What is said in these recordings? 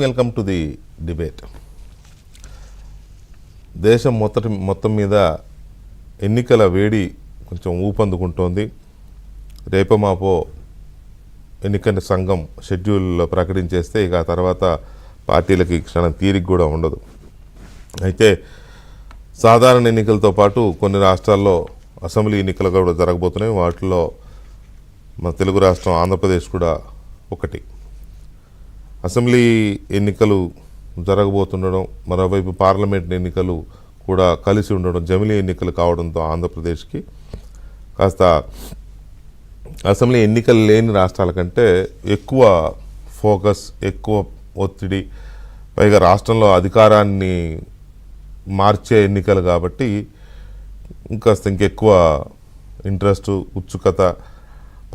Welcome to the debate. దేశం మొత్తం మీద ఎన్నికల వేడి కొంచెం ఊపందుకుంటోంది. రేపమాపో ఎన్నికల సంఘం షెడ్యూల్లో ప్రకటించేస్తే ఇక ఆ తర్వాత పార్టీలకి క్షణం తీరిక కూడా ఉండదు. అయితే సాధారణ ఎన్నికలతో పాటు కొన్ని రాష్ట్రాల్లో అసెంబ్లీ ఎన్నికలు కూడా జరగబోతున్నాయి. వాటిలో మన తెలుగు రాష్ట్రం ఆంధ్రప్రదేశ్ కూడా ఒకటి. అసెంబ్లీ ఎన్నికలు జరగబోతుండడం, మరోవైపు పార్లమెంట్ ఎన్నికలు కూడా కలిసి ఉండడం, జమిలీ ఎన్నికలు కావడంతో ఆంధ్రప్రదేశ్కి కాస్త అసెంబ్లీ ఎన్నికలు లేని రాష్ట్రాల కంటే ఎక్కువ ఫోకస్, ఎక్కువ ఒత్తిడి, పైగా రాష్ట్రంలో అధికారాన్ని మార్చే ఎన్నికలు కాబట్టి ఇంకెక్కువ ఇంట్రెస్ట్, ఉత్సుకత,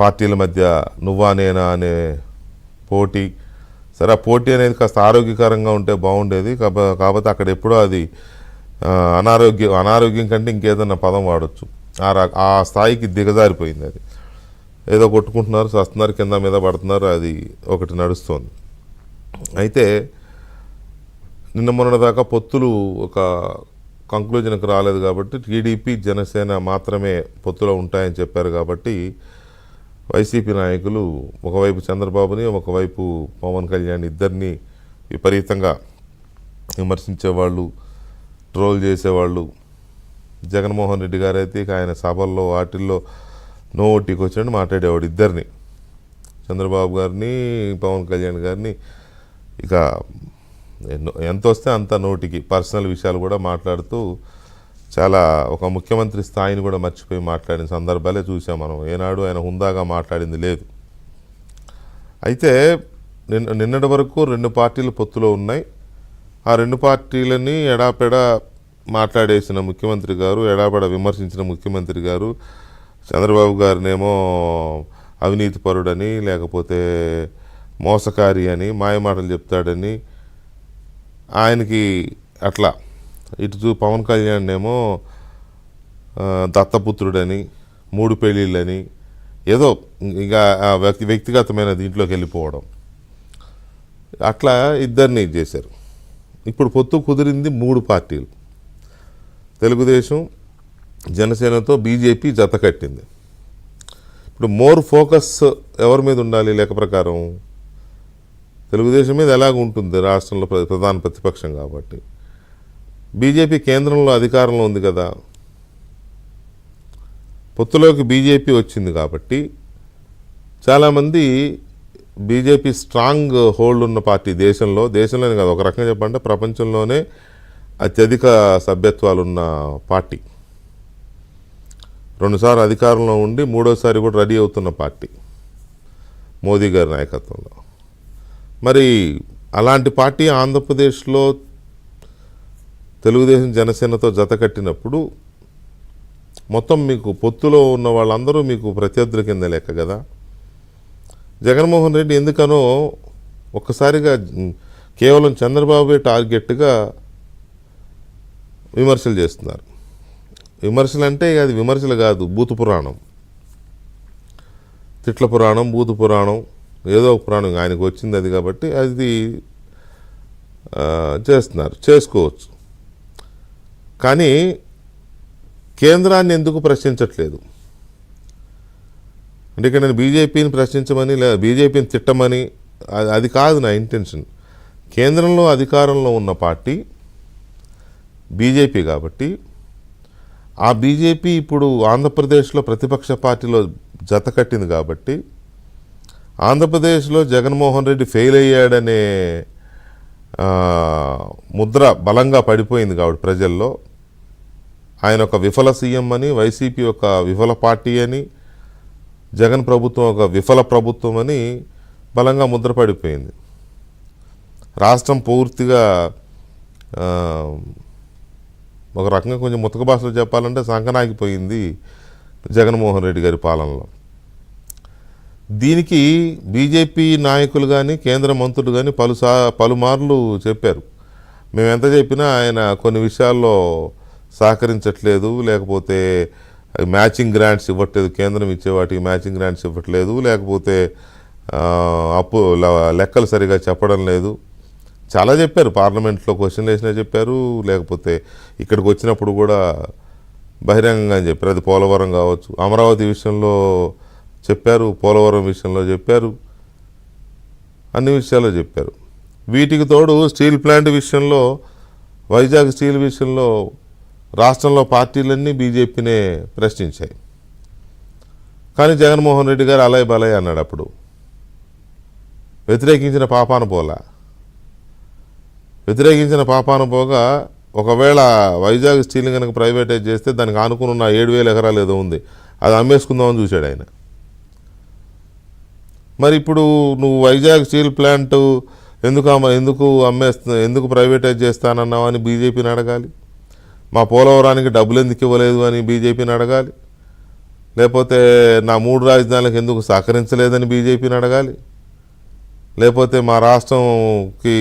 పార్టీల మధ్య నువ్వా నేనా అనే పోటీ. సరే, ఆ పోటీ అనేది కాస్త ఆరోగ్యకరంగా ఉంటే బాగుండేది. కాకపోతే అక్కడ ఎప్పుడో అది అనారోగ్యం కంటే ఇంకేదన్నా పదం వాడచ్చు. ఆ స్థాయికి దిగజారిపోయింది. అది ఏదో కొట్టుకుంటున్నారు, వస్తున్నారు, కింద మీద పడుతున్నారు, అది ఒకటి నడుస్తోంది. అయితే నిన్న మొన్న దాకా పొత్తులు ఒక కంక్లూజన్కి రాలేదు కాబట్టి టీడీపీ, జనసేన మాత్రమే పొత్తులో ఉంటాయని చెప్పారు కాబట్టి వైసీపీ నాయకులు ఒకవైపు చంద్రబాబుని, ఒకవైపు పవన్ కళ్యాణ్ ఇద్దరిని విపరీతంగా విమర్శించేవాళ్ళు, ట్రోల్ చేసేవాళ్ళు. జగన్మోహన్ రెడ్డి గారు అయితే ఆయన సభల్లో వాటిల్లో నోటికి వచ్చినట్టు మాట్లాడేవాడు ఇద్దరిని, చంద్రబాబు గారిని, పవన్ కళ్యాణ్ గారిని. ఇక ఎంత వస్తే అంత నోటికి పర్సనల్ విషయాలు కూడా మాట్లాడుతూ చాలా ఒక ముఖ్యమంత్రి స్థాయిని కూడా మర్చిపోయి మాట్లాడిన సందర్భాలే చూసాం మనం. ఏనాడు ఆయన హుందాగా మాట్లాడింది లేదు. అయితే నిన్నటి వరకు రెండు పార్టీలు పొత్తులో ఉన్నాయి. ఆ రెండు పార్టీలని ఎడాపెడా మాట్లాడేసిన ముఖ్యమంత్రి గారు, ఎడాపెడా విమర్శించిన ముఖ్యమంత్రి గారు, చంద్రబాబు గారినేమో అవినీతిపరుడని, లేకపోతే మోసకారి అని, మాయమాటలు చెప్తాడని, ఆయనకి అట్లా ఇటు పవన్ కళ్యాణ్ ఏమో దత్తపుత్రుడని, 3 పెళ్ళిళ్ళని, ఏదో ఇక వ్యక్తిగతమైన దీంట్లోకి వెళ్ళిపోవడం, అట్లా ఇద్దరిని చేశారు. ఇప్పుడు పొత్తు కుదిరింది 3 పార్టీలు. తెలుగుదేశం, జనసేనతో బీజేపీ జత కట్టింది. ఇప్పుడు మోర్ ఫోకస్ ఎవరి మీద ఉండాలి? లెక్క ప్రకారం తెలుగుదేశం మీద ఎలాగ ఉంటుంది, రాష్ట్రంలో ప్రధాన ప్రతిపక్షం కాబట్టి. బీజేపీ కేంద్రంలో అధికారంలో ఉంది కదా, పొత్తులోకి బీజేపీ వచ్చింది కాబట్టి చాలామంది బీజేపీ స్ట్రాంగ్ హోల్డ్ ఉన్న పార్టీ దేశంలోనే కాదు, ఒక రకంగా చెప్పాలంటే ప్రపంచంలోనే అత్యధిక సభ్యత్వాలు ఉన్న పార్టీ. 2 సార్లు అధికారంలో ఉండి 3వసారి కూడా రెడీ అవుతున్న పార్టీ మోదీ గారి నాయకత్వంలో. మరి అలాంటి పార్టీ ఆంధ్రప్రదేశ్లో తెలుగుదేశం, జనసేనతో జత కట్టినప్పుడు మొత్తం మీకు పొత్తులో ఉన్న వాళ్ళందరూ మీకు ప్రత్యర్థుల కింద లెక్క కదా. జగన్మోహన్ రెడ్డి ఎందుకనో ఒక్కసారిగా కేవలం చంద్రబాబే టార్గెట్గా విమర్శలు చేస్తున్నారు. విమర్శలు అంటే అది విమర్శలు కాదు, బూతు పురాణం, తిట్ల పురాణం, బూతు పురాణం, ఏదో ఒక పురాణం ఆయనకు వచ్చింది అది కాబట్టి అది చేస్తున్నారు, చేసుకోవచ్చు. కానీ కేంద్రాన్ని ఎందుకు ప్రశ్నించట్లేదు? అంటే ఇక్కడ నేను బీజేపీని ప్రశ్నించమని, లేదా బీజేపీని తిట్టమని అది కాదు నా ఇంటెన్షన్. కేంద్రంలో అధికారంలో ఉన్న పార్టీ బీజేపీ కాబట్టి ఆ బీజేపీ ఇప్పుడు ఆంధ్రప్రదేశ్లో ప్రతిపక్ష పార్టీలో జత కట్టింది కాబట్టి ఆంధ్రప్రదేశ్లో జగన్మోహన్ రెడ్డి ఫెయిల్ అయ్యాడనే ముద్ర బలంగా పడిపోయింది కాబట్టి ప్రజల్లో ఆయన ఒక విఫల సీఎం అని, వైసీపీ ఒక విఫల పార్టీ అని, జగన్ ప్రభుత్వం ఒక విఫల ప్రభుత్వం అని బలంగా ముద్ర పడిపోయింది. రాష్ట్రం పూర్తిగా ఒక రకంగా కొంచెం ముతక భాషలో చెప్పాలంటే సంకనాగిపోయింది జగన్మోహన్ రెడ్డి గారి పాలనలో. దీనికి బీజేపీ నాయకులు కానీ, కేంద్ర మంత్రులు కానీ పలుమార్లు చెప్పారు. మేము ఎంత చెప్పినా ఆయన కొన్ని విషయాల్లో సహకరించట్లేదు, లేకపోతే మ్యాచింగ్ గ్రాంట్స్ ఇవ్వట్లేదు, కేంద్రం ఇచ్చే వాటికి మ్యాచింగ్ గ్రాంట్స్ ఇవ్వట్లేదు, లేకపోతే అప్పు లెక్కలు సరిగా చెప్పడం లేదు, చాలా చెప్పారు, పార్లమెంట్లో క్వశ్చన్లు వేసినా చెప్పారు, లేకపోతే ఇక్కడికి వచ్చినప్పుడు కూడా బహిరంగంగా చెప్పారు. అది పోలవరం కావచ్చు, అమరావతి విషయంలో చెప్పారు, పోలవరం విషయంలో చెప్పారు, అన్ని విషయాల్లో చెప్పారు. వీటికి తోడు స్టీల్ ప్లాంట్ విషయంలో, వైజాగ్ స్టీల్ విషయంలో రాష్ట్రంలో పార్టీలన్నీ బీజేపీనే ప్రశ్నించాయి. కానీ జగన్మోహన్ రెడ్డి గారు అలాయ్ బలాయ్ అన్నాడు. అప్పుడు వ్యతిరేకించిన పాపాన పోగా ఒకవేళ వైజాగ్ స్టీల్ కనుక ప్రైవేటైజ్ చేస్తే దానికి ఆనుకుని ఉన్న 7,000 ఎకరాలు ఏదో ఉంది, అది అమ్మేసుకుందామని చూశాడు ఆయన. మరి ఇప్పుడు నువ్వు వైజాగ్ స్టీల్ ప్లాంట్ ఎందుకు ప్రైవేటైజ్ చేస్తానన్నావు అని బీజేపీని అడగాలి. మా పోలవరానికి డబ్బులు ఎందుకు ఇవ్వలేదు అని బీజేపీని అడగాలి. లేకపోతే నా 3 రాజధానులకు ఎందుకు సహకరించలేదని బీజేపీని అడగాలి. లేకపోతే మా రాష్ట్రంకి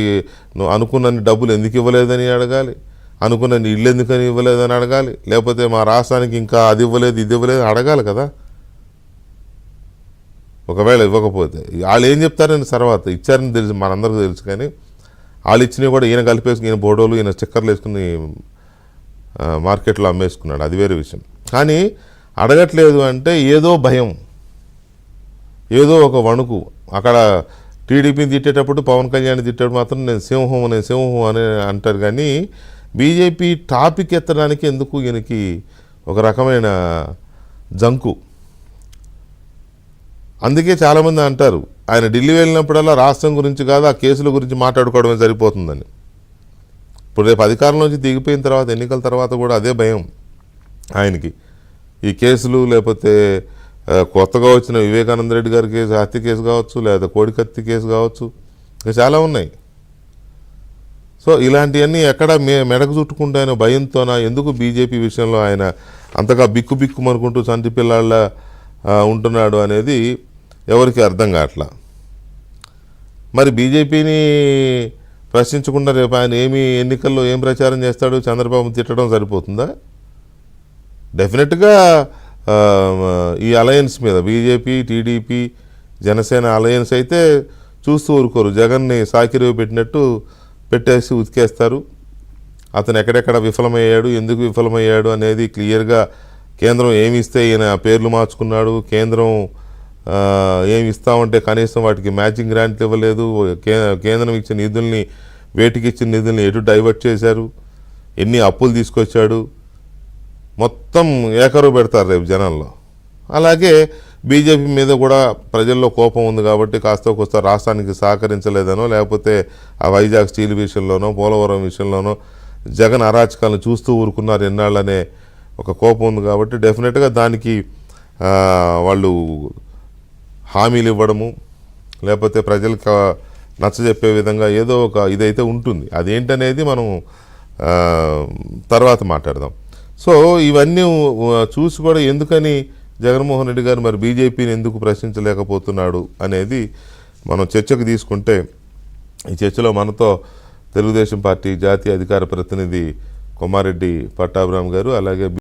నువ్వు అనుకున్నన్ని డబ్బులు ఎందుకు ఇవ్వలేదని అడగాలి. అనుకున్నన్ని ఇళ్ళు ఎందుకని ఇవ్వలేదని అడగాలి. లేకపోతే మా రాష్ట్రానికి ఇంకా అది ఇవ్వలేదు ఇది ఇవ్వలేదు అడగాలి కదా. ఒకవేళ ఇవ్వకపోతే వాళ్ళు ఏం చెప్తారని తర్వాత ఇచ్చారని తెలుసు, మనందరికీ తెలుసు. కానీ వాళ్ళు ఇచ్చినవి కూడా ఈయన కలిపేసుకుని, ఈయన బోటోలు, ఈయన స్టిక్కర్లు వేసుకుని మార్కెట్లో అమ్మేసుకున్నాడు, అది వేరే విషయం. కానీ అడగట్లేదు అంటే ఏదో భయం, ఏదో ఒక వణుకు. అక్కడ టీడీపీని తిట్టేటప్పుడు, పవన్ కళ్యాణ్ తిట్టేటప్పుడు మాత్రం నేను సింహం అని అంటారు. కానీ బీజేపీ టాపిక్ ఎత్తడానికి ఎందుకు ఈయనకి ఒక రకమైన జంకు. అందుకే చాలామంది అంటారు ఆయన ఢిల్లీ వెళ్ళినప్పుడల్లా రాష్ట్రం గురించి కాదు, ఆ కేసుల గురించి మాట్లాడుకోవడమే సరిపోతుందని. ఇప్పుడు రేపు అధికారంలోంచి దిగిపోయిన తర్వాత, ఎన్నికల తర్వాత కూడా అదే భయం ఆయనకి. ఈ కేసులు, లేకపోతే కొత్తగా వచ్చిన వివేకానంద రెడ్డి గారి కేసు, హత్య కేసు కావచ్చు, లేదా కోడికత్తి కేసు కావచ్చు, ఇంకా చాలా ఉన్నాయి. సో ఇలాంటివన్నీ ఎక్కడ మెడకు చుట్టుకుంటాయనో భయంతోనా, ఎందుకు బీజేపీ విషయంలో ఆయన అంతగా బిక్కుమనుకుంటూ చంటి పిల్లాళ్ళ ఉంటున్నాడు అనేది ఎవరికి అర్థం కావట్లా. మరి బీజేపీని ప్రశ్నించకుండా రేపు ఆయన ఎన్నికల్లో ఏం ప్రచారం చేస్తాడు? చంద్రబాబు తిట్టడం సరిపోతుందా? డెఫినెట్గా ఈ అలయన్స్ మీద, బీజేపీ, టీడీపీ, జనసేన అలయన్స్ అయితే చూస్తూ ఊరుకోరు. జగన్ని సాకిరేవి పెట్టినట్టు పెట్టేసి ఉతికేస్తారు. అతను ఎక్కడెక్కడ విఫలమయ్యాడు, ఎందుకు విఫలమయ్యాడు అనేది క్లియర్గా, కేంద్రం ఏమి ఇస్తే ఈయన పేర్లు మార్చుకున్నాడు, కేంద్రం ఏమి ఇస్తామంటే కనీసం వాటికి మ్యాచింగ్ గ్రాంట్లు ఇవ్వలేదు, కేంద్రం ఇచ్చిన నిధుల్ని, వేటికి ఇచ్చిన నిధుల్ని ఎటు డైవర్ట్ చేశారు, ఎన్ని అప్పులు తీసుకొచ్చాడు, మొత్తం ఏకరువు పెడతారు రేపు జనాల్లో. అలాగే బీజేపీ మీద కూడా ప్రజల్లో కోపం ఉంది కాబట్టి కాస్త కోస్త రాష్ట్రానికి సహకరించలేదనో, లేకపోతే ఆ వైజాగ్ స్టీల్ విషయంలోనో, పోలవరం విషయంలోనో జగన్ అరాచకాలను చూస్తూ ఊరుకున్నారు ఎన్నాళ్ళనే ఒక కోపం ఉంది కాబట్టి డెఫినెట్గా దానికి వాళ్ళు హామీలు ఇవ్వడము, లేకపోతే ప్రజలకు నచ్చజెప్పే విధంగా ఏదో ఒక ఇదైతే ఉంటుంది. అదేంటనేది మనం తర్వాత మాట్లాడదాం. సో ఇవన్నీ చూసి కూడా ఎందుకని జగన్మోహన్ రెడ్డి గారు మరి బీజేపీని ఎందుకు ప్రశ్నించలేకపోతున్నాడు అనేది మనం చర్చకు తీసుకుంటే, ఈ చర్చలో మనతో తెలుగుదేశం పార్టీ జాతీయ అధికార ప్రతినిధి కొమ్మారెడ్డి పట్టాభిరామ్ గారు, అలాగే